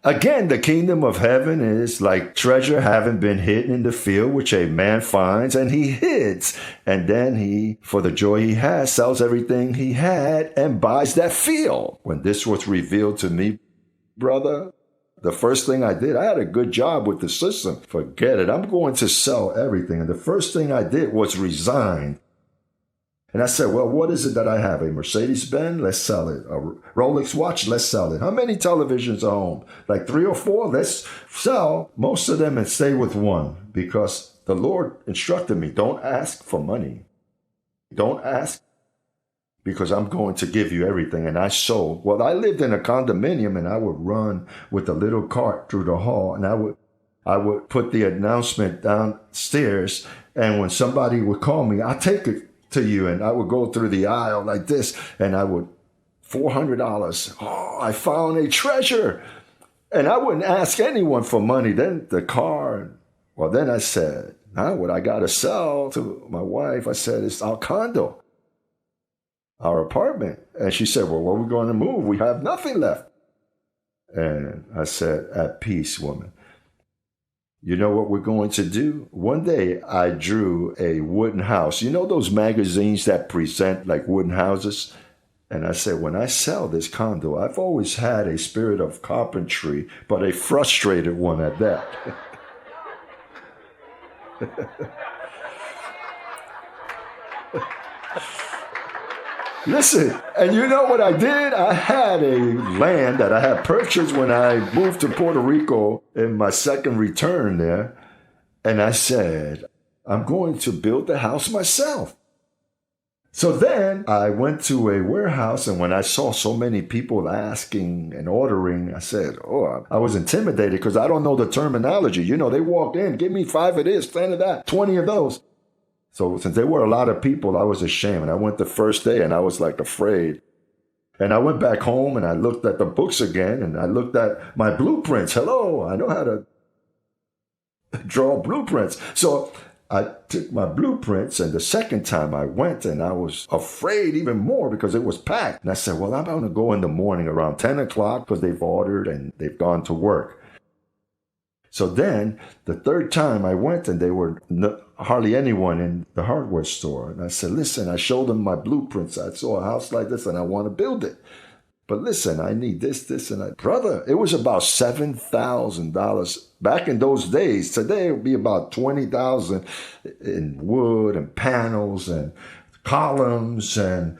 Again, the kingdom of heaven is like treasure having been hidden in the field, which a man finds and he hides. And then he, for the joy he has, sells everything he had and buys that field. When this was revealed to me, brother, the first thing I did, I had a good job with the system. Forget it. I'm going to sell everything. And the first thing I did was resign. And I said, well, what is it that I have? A Mercedes-Benz? Let's sell it. A Rolex watch? Let's sell it. How many televisions are home? Like 3 or 4? Let's sell most of them and stay with one, because the Lord instructed me, don't ask for money. Don't ask, because I'm going to give you everything. And I sold. Well, I lived in a condominium, and I would run with a little cart through the hall, and I would put the announcement downstairs. And when somebody would call me, I'll take it to you. And I would go through the aisle like this, and I would, $400. Oh, I found a treasure. And I wouldn't ask anyone for money. Then the car. Well, then I said, now what I got to sell to my wife, I said, it's our condo, our apartment. And she said, well, where are we going to move? We have nothing left. And I said, at peace, woman. You know what we're going to do? One day I drew a wooden house. You know those magazines that present like wooden houses? And I said, when I sell this condo, I've always had a spirit of carpentry, but a frustrated one at that. Listen, and you know what I did? I had a land that I had purchased when I moved to Puerto Rico in my second return there. And I said, I'm going to build the house myself. So then I went to a warehouse, and when I saw so many people asking and ordering, I said, oh, I was intimidated because I don't know the terminology. You know, they walk in, give me 5 of this, 10 of that, 20 of those. So since there were a lot of people, I was ashamed. And I went the first day, and I was like afraid. And I went back home, and I looked at the books again, and I looked at my blueprints. Hello, I know how to draw blueprints. So I took my blueprints, and the second time I went, and I was afraid even more because it was packed. And I said, well, I'm going to go in the morning around 10 o'clock because they've ordered and they've gone to work. So then the third time I went, and they were hardly anyone in the hardware store. And I said, listen, I showed them my blueprints. I saw a house like this and I want to build it. But listen, I need this, and that. Brother, it was about $7,000 back in those days. Today it would be about $20,000 in wood and panels and columns and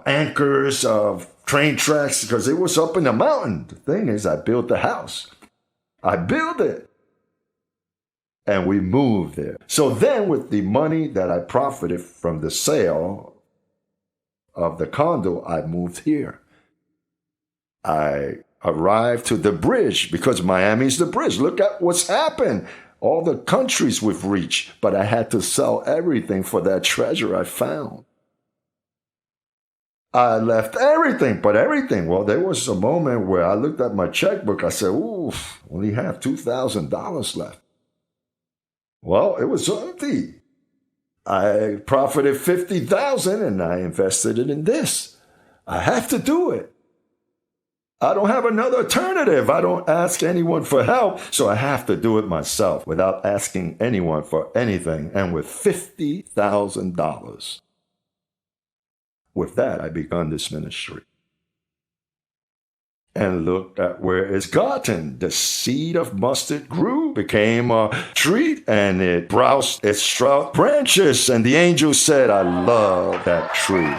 anchors of train tracks, because it was up in the mountain. The thing is, I built the house. I built it. And we moved there. So then with the money that I profited from the sale of the condo, I moved here. I arrived to the bridge because Miami's the bridge. Look at what's happened. All the countries we've reached. But I had to sell everything for that treasure I found. I left everything, but everything. Well, there was a moment where I looked at my checkbook. I said, ooh, only have $2,000 left. Well, it was empty. I profited $50,000 and I invested it in this. I have to do it. I don't have another alternative. I don't ask anyone for help, so I have to do it myself without asking anyone for anything, and with $50,000. With that, I began this ministry. And look at where it's gotten. The seed of mustard grew, became a tree, and it browsed its sprout branches. And the angel said, I love that tree.